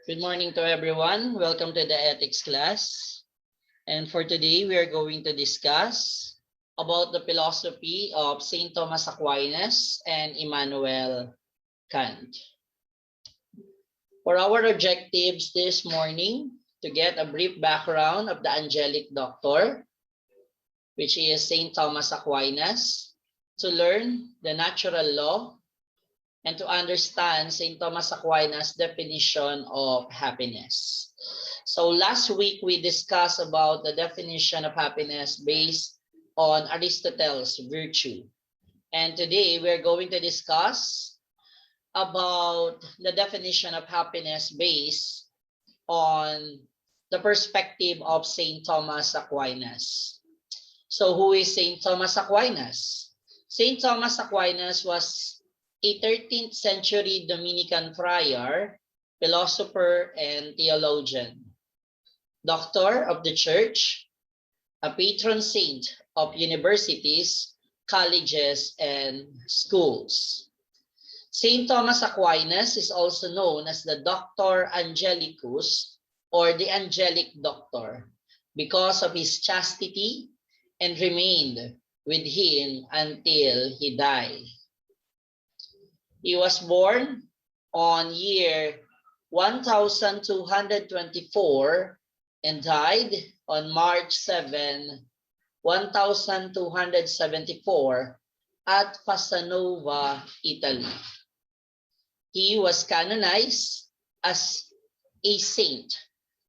Good morning to everyone. Welcome to the ethics class. And for today, we are going to discuss about the philosophy of Saint Thomas Aquinas and Immanuel Kant. For our objectives this morning, to get a brief background of the angelic doctor, which is Saint Thomas Aquinas, to learn the natural law, and to understand St. Thomas Aquinas' definition of happiness. So last week, we discussed about the definition of happiness based on Aristotle's virtue. And today, we're going to discuss about the definition of happiness based on the perspective of St. Thomas Aquinas. So who is St. Thomas Aquinas? St. Thomas Aquinas was a 13th century Dominican friar, philosopher, and theologian, doctor of the church, a patron saint of universities, colleges, and schools. Saint Thomas Aquinas is also known as the Doctor Angelicus, or the angelic doctor, because of his chastity and remained with him until he died. He was born on year 1224 and died on March 7, 1274 at Fasanova, Italy. He was canonized as a saint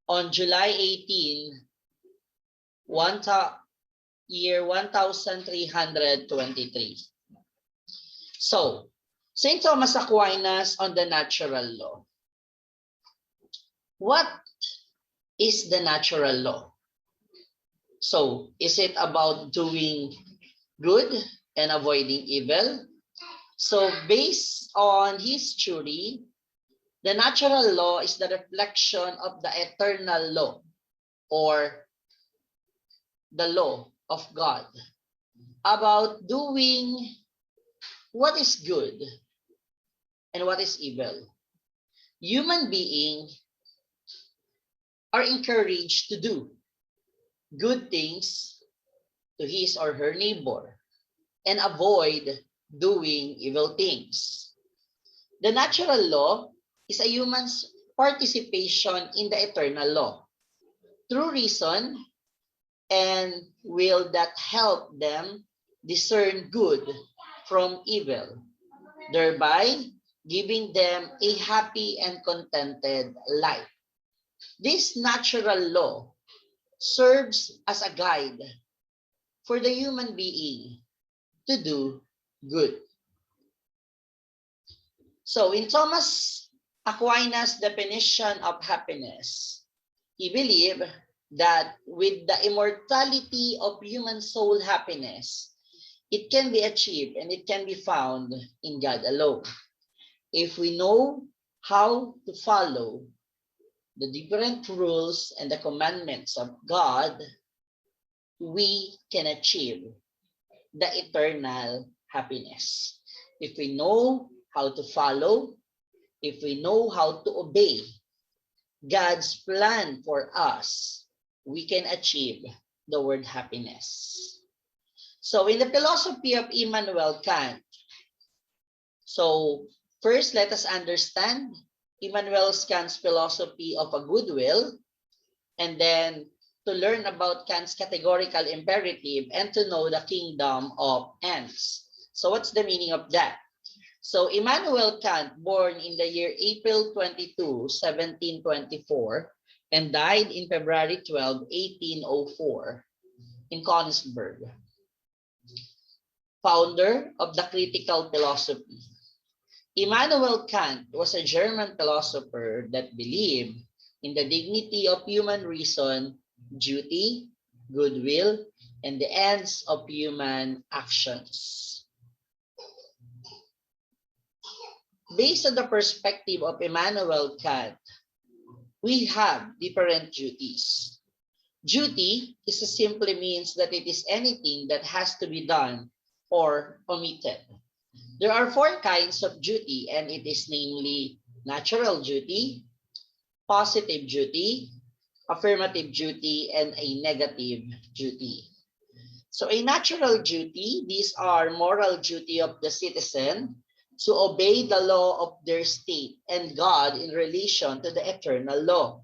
on July 18, year 1323. So, St. Thomas Aquinas on the natural law. What is the natural law? So, is it about doing good and avoiding evil? So, based on his theory, the natural law is the reflection of the eternal law, or the law of God, about doing what is good and what is evil. Human beings are encouraged to do good things to his or her neighbor and avoid doing evil things. The natural law is a human's participation in the eternal law through reason and will that help them discern good from evil, thereby giving them a happy and contented life. This natural law serves as a guide for the human being to do good. So in Thomas Aquinas' definition of happiness, he believed that with the immortality of human soul happiness, it can be achieved and it can be found in God alone. If we know how to follow the different rules and the commandments of God, we can achieve the eternal happiness. If we know how to follow, if we know how to obey God's plan for us, we can achieve the word happiness. So in the philosophy of Immanuel Kant, so first, let us understand Immanuel Kant's philosophy of a goodwill, and then to learn about Kant's categorical imperative and to know the kingdom of ends. So what's the meaning of that? So Immanuel Kant, born in the year April 22, 1724, and died in February 12, 1804 in Königsberg, founder of the critical philosophy. Immanuel Kant was a German philosopher that believed in the dignity of human reason, duty, goodwill, and the ends of human actions. Based on the perspective of Immanuel Kant, we have different duties. Duty simply means that it is anything that has to be done or omitted. There are four kinds of duty, and it is namely natural duty, positive duty, affirmative duty, and a negative duty. So a natural duty, these are moral duty of the citizen to obey the law of their state and God in relation to the eternal law.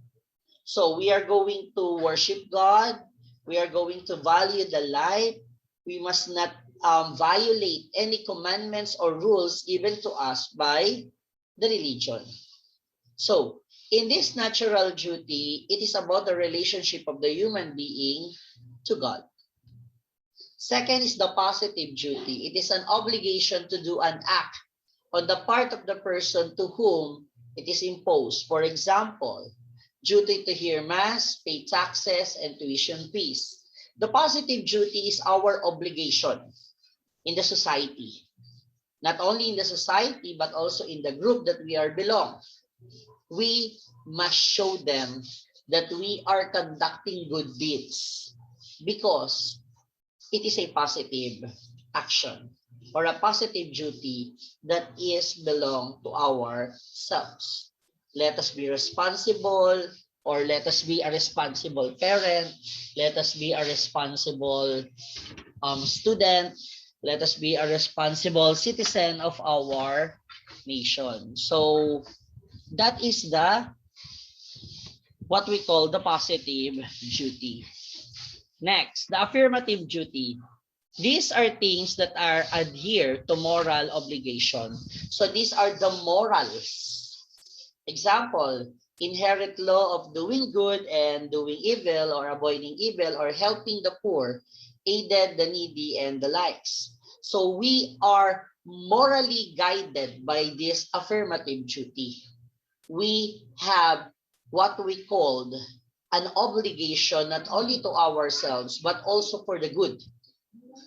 So we are going to worship God. We are going to value the life. We must not violate any commandments or rules given to us by the religion. So in this natural duty, it is about the relationship of the human being to God. Second is the positive duty. It is an obligation to do an act on the part of the person to whom it is imposed. For example, duty to hear mass, pay taxes, and tuition fees. The positive duty is our obligation in the society. Not only in the society, but also in the group that we are belong. We must show them that we are conducting good deeds because it is a positive action or a positive duty that is belong to ourselves. Let us be responsible, or let us be a responsible parent. Let us be a responsible student. Let us be a responsible citizen of our nation. So that is the what we call the positive duty. Next, the affirmative duty. These are things that are adhere to moral obligation. So these are the morals. Example, inherent law of doing good and doing evil, or avoiding evil, or helping the poor, aided the needy, and the likes. So we are morally guided by this affirmative duty. We have what we called an obligation not only to ourselves, but also for the good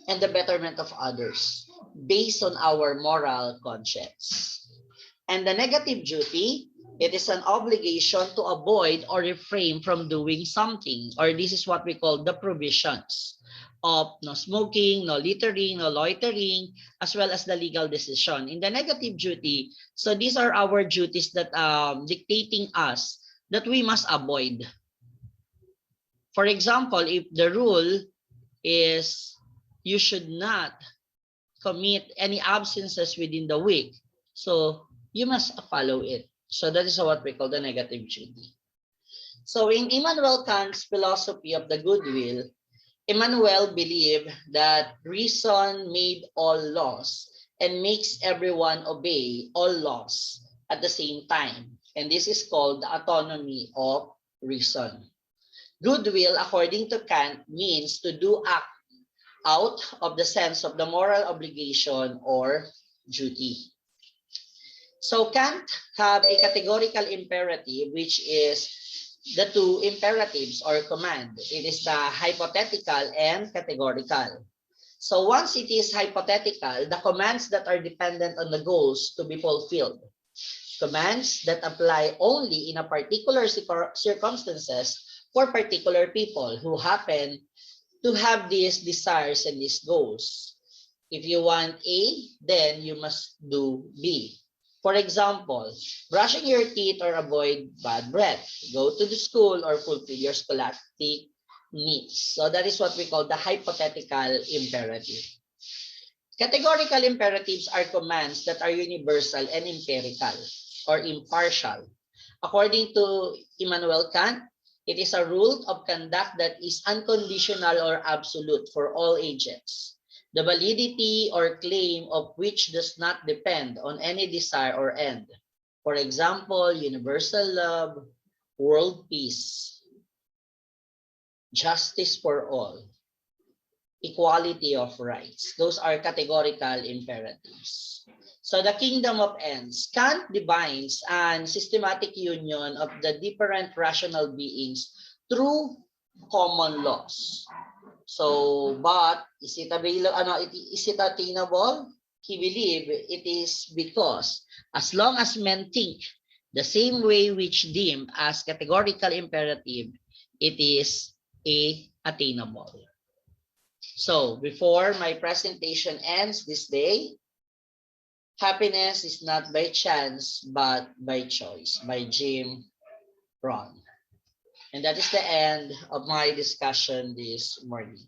and the betterment of others based on our moral conscience. And the negative duty, it is an obligation to avoid or refrain from doing something, or this is what we call the provisions of no smoking, no littering, no loitering, as well as the legal decision. In the negative duty, so these are our duties that dictating us that we must avoid. For example, if the rule is you should not commit any absences within the week, so you must follow it. So that is what we call the negative duty. So in Immanuel Kant's philosophy of the goodwill, Immanuel believed that reason made all laws and makes everyone obey all laws at the same time. And this is called the autonomy of reason. Goodwill, according to Kant, means to do act out of the sense of the moral obligation or duty. So Kant have a categorical imperative, which is the two imperatives or command. It is the hypothetical and categorical. So once it is hypothetical, the commands that are dependent on the goals to be fulfilled. Commands that apply only in a particular circumstances for particular people who happen to have these desires and these goals. If you want A, then you must do B. For example, brushing your teeth or avoid bad breath, go to the school or fulfill your scholastic needs. So that is what we call the hypothetical imperative. Categorical imperatives are commands that are universal and empirical or impartial. According to Immanuel Kant, it is a rule of conduct that is unconditional or absolute for all agents, the validity or claim of which does not depend on any desire or end. For example, universal love, world peace, justice for all, equality of rights. Those are categorical imperatives. So the kingdom of ends. Kant defines an systematic union of the different rational beings through common laws. So, but is it available? Is it attainable? He believed it is because as long as men think the same way which deemed as categorical imperative, it is attainable. So before my presentation ends this day, happiness is not by chance but by choice, by Jim wrong. And that is the end of my discussion this morning.